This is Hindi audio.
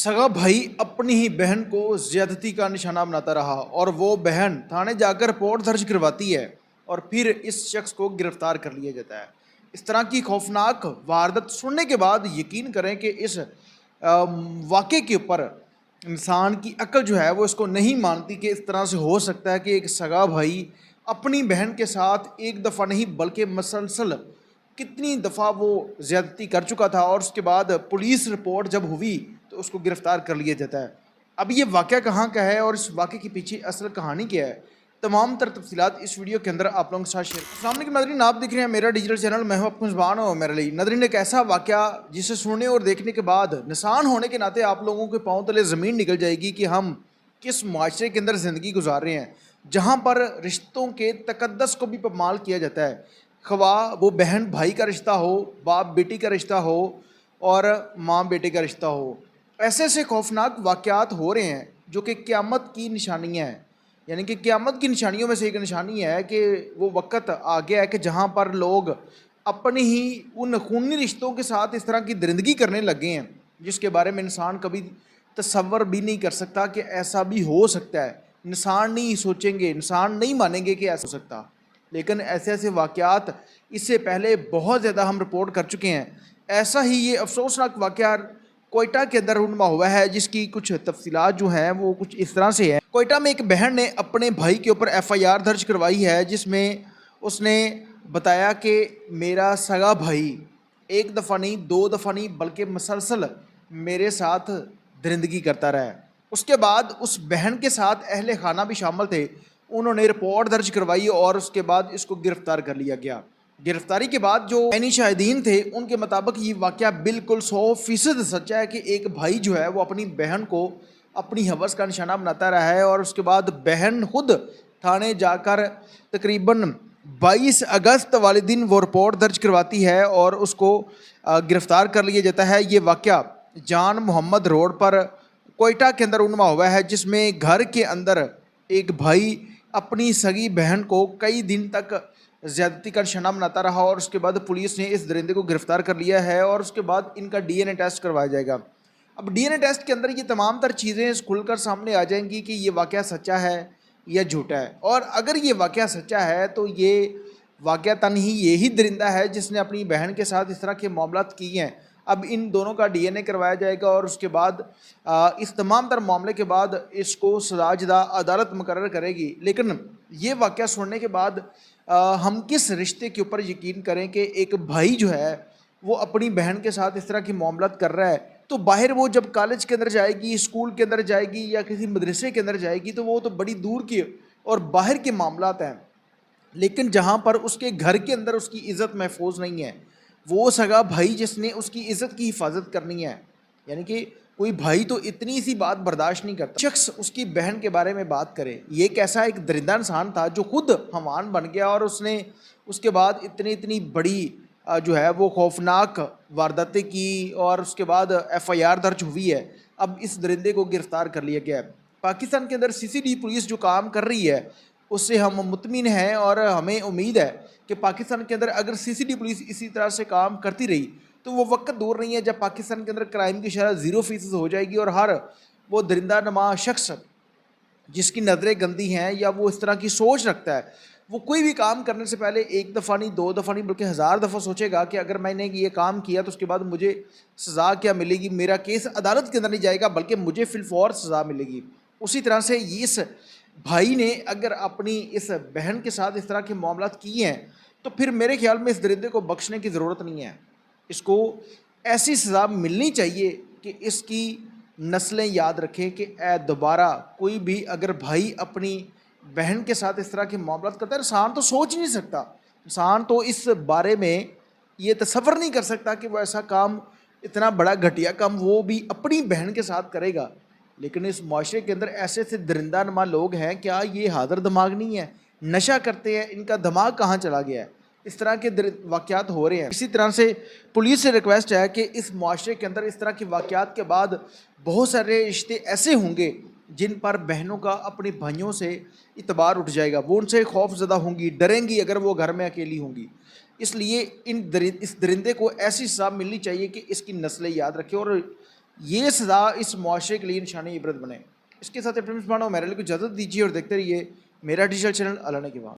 सगा भाई अपनी ही बहन को ज्यादती का निशाना बनाता रहा और वो बहन थाने जाकर रिपोर्ट दर्ज करवाती है और फिर इस शख्स को गिरफ्तार कर लिया जाता है। इस तरह की खौफनाक वारदात सुनने के बाद यकीन करें कि इस वाक़े के ऊपर इंसान की अक्ल जो है वो इसको नहीं मानती कि इस तरह से हो सकता है कि एक सगा भाई अपनी बहन के साथ एक दफ़ा नहीं बल्कि मसलसल कितनी दफ़ा वो ज़्यादती कर चुका था और उसके बाद पुलिस रिपोर्ट जब हुई तो उसको गिरफ़्तार कर लिया जाता है। अब ये वाक़या कहाँ का है और इस वाक़े के पीछे असल कहानी क्या है, तमाम तर तफ़सीलात इस वीडियो के अंदर आप लोगों के साथ शेयर। अस्सलाम वालेकुम नाज़रीन, आप देख रहे हैं मेरा डिजिटल चैनल। मैं हूँ आपका मेज़बान और मेरे लिए नाज़रीन एक ऐसा वाक़या जिसे सुनने और देखने के बाद इंसान होने के नाते आप लोगों के पाँव तले ज़मीन निकल जाएगी कि हम किस माशरे के अंदर ज़िंदगी गुजार रहे हैं, जहाँ पर रिश्तों के तकद्दस को भी पामाल किया जाता है। ख़वाह वो बहन भाई का रिश्ता हो, बाप बेटी का रिश्ता हो और माँ बेटे का रिश्ता हो। ऐसे ऐसे खौफनाक वाक़यात हो रहे हैं जो कि क़यामत की निशानियाँ हैं। यानी कि क़यामत की निशानियों में से एक निशानी है कि वो वक़्त आ गया है कि जहाँ पर लोग अपने ही उन खूनी रिश्तों के साथ इस तरह की दरिंदगी करने लगे हैं, जिसके बारे में इंसान कभी तसव्वुर भी नहीं कर सकता कि ऐसा भी हो सकता है। इंसान नहीं सोचेंगे, इंसान नहीं मानेंगे कि ऐसा हो सकता। लेकिन ऐसे ऐसे वाक़यात इससे पहले बहुत ज़्यादा हम रिपोर्ट कर चुके हैं। ऐसा ही ये अफसोसनाक वाक़या कोयटा के अंदर रुनमा हुआ है, जिसकी कुछ तफसीलात जो हैं वो कुछ इस तरह से हैं। कोयटा में एक बहन ने अपने भाई के ऊपर एफआईआर दर्ज करवाई है, जिसमें उसने बताया कि मेरा सगा भाई एक दफ़ा नहीं, दो दफ़ा नहीं बल्कि मुसलसल मेरे साथ दरिंदगी करता रहा है। उसके बाद उस बहन के साथ अहले खाना भी शामिल थे। उन्होंने रिपोर्ट दर्ज करवाई और उसके बाद इसको गिरफ्तार कर लिया गया। गिरफ्तारी के बाद जो ऐनी शाहिदीन थे उनके मुताबिक ये वाक़या बिल्कुल 100% सच्चा है कि एक भाई जो है वो अपनी बहन को अपनी हवस का निशाना बनाता रहा है और उसके बाद बहन खुद थाने जाकर तकरीबन 22 अगस्त वाले दिन वो रिपोर्ट दर्ज करवाती है और उसको गिरफ्तार कर लिया जाता है। ये वाक़या जान मोहम्मद रोड पर कोयटा के अंदर रुनमा हुआ है, जिसमें घर के अंदर एक भाई अपनी सगी बहन को कई दिन तक ज़्यादती का निशाना बनाता रहा और उसके बाद पुलिस ने इस दरिंदे को गिरफ़्तार कर लिया है और उसके बाद इनका डीएनए टेस्ट करवाया जाएगा। अब डीएनए टेस्ट के अंदर ये तमाम तर चीज़ें खुलकर सामने आ जाएंगी कि ये वाक़या सच्चा है या झूठा है। और अगर ये वाक़या सच्चा है तो ये वाक़यातन ही यही दरिंदा है जिसने अपनी बहन के साथ इस तरह के मामलात किए हैं। अब इन दोनों का डीएनए करवाया जाएगा और उसके बाद इस तमाम तर मामले के बाद इसको सजाजदा अदालत मुकर्रर करेगी। लेकिन ये वाक़या सुनने के बाद हम किस रिश्ते के ऊपर यकीन करें कि एक भाई जो है वो अपनी बहन के साथ इस तरह की मामलात कर रहा है, तो बाहर वो जब कॉलेज के अंदर जाएगी, स्कूल के अंदर जाएगी या किसी मदरसे के अंदर जाएगी तो वो तो बड़ी दूर की और बाहर के मामलात हैं। लेकिन जहाँ पर उसके घर के अंदर उसकी इज़्ज़त महफूज नहीं है, वो सगा भाई जिसने उसकी इज़्ज़त की हिफाजत करनी है, यानी कि कोई भाई तो इतनी सी बात बर्दाश्त नहीं करता। शख्स उसकी बहन के बारे में बात करे, ये कैसा एक दरिंदा इंसान था जो खुद हवान बन गया और उसने उसके बाद इतनी इतनी बड़ी जो है वो खौफनाक वारदातें की और उसके बाद एफआईआर दर्ज हुई है। अब इस दरिंदे को गिरफ़्तार कर लिया गया है। पाकिस्तान के अंदर सीसीडी पुलिस जो काम कर रही है उससे हम मुतमिन हैं और हमें उम्मीद है कि पाकिस्तान के अंदर अगर सीसीडी पुलिस इसी तरह से काम करती रही तो वो वक्त दूर नहीं है जब पाकिस्तान के अंदर क्राइम की शरह 0% हो जाएगी और हर वो दरिंदा नमा शख्स जिसकी नज़रें गंदी हैं या वो इस तरह की सोच रखता है, वो कोई भी काम करने से पहले एक दफ़ा नहीं, दो दफ़ा नहीं बल्कि 1000 दफ़ा सोचेगा कि अगर मैंने ये काम किया तो उसके बाद मुझे सज़ा क्या मिलेगी। मेरा केस अदालत के अंदर नहीं जाएगा बल्कि मुझे फिलफौर सज़ा मिलेगी। उसी तरह से इस भाई ने अगर अपनी इस बहन के साथ इस तरह के मामलात किए हैं तो फिर मेरे ख्याल में इस दरिंदे को बख्शने की ज़रूरत नहीं है। इसको ऐसी सज़ा मिलनी चाहिए कि इसकी नस्लें याद रखें कि दोबारा कोई भी अगर भाई अपनी बहन के साथ इस तरह के मामलात करता है, इंसान तो सोच नहीं सकता, इंसान तो इस बारे में ये तसव्वुर नहीं कर सकता कि वो ऐसा काम, इतना बड़ा घटिया काम वो भी अपनी बहन के साथ करेगा। लेकिन इस माशरे के अंदर ऐसे ऐसे दरिंदा नुमा लोग हैं, क्या ये हादर दिमाग नहीं है? नशा करते हैं, इनका दिमाग कहाँ चला गया है? इस तरह के वाक़यात हो रहे हैं। इसी तरह से पुलिस से रिक्वेस्ट है कि इस माशरे के अंदर इस तरह के वाक़यात के बाद बहुत सारे रिश्ते ऐसे होंगे जिन पर बहनों का अपने भाइयों से इतबार उठ जाएगा, वो उनसे खौफज़दा होंगी, डरेंगी अगर वो घर में अकेली होंगी। इसलिए इस दरिंदे को ऐसी सज़ा मिलनी चाहिए कि इसकी नस्लें याद रखें और ये सज़ा इस मुआशरे के लिए निशानी इबरत बने। इसके साथ अपने मेरे लिए को इजाज़त दीजिए और देखते रहिए मेरा डिजिटल चैनल अल्लाह ने के बाद।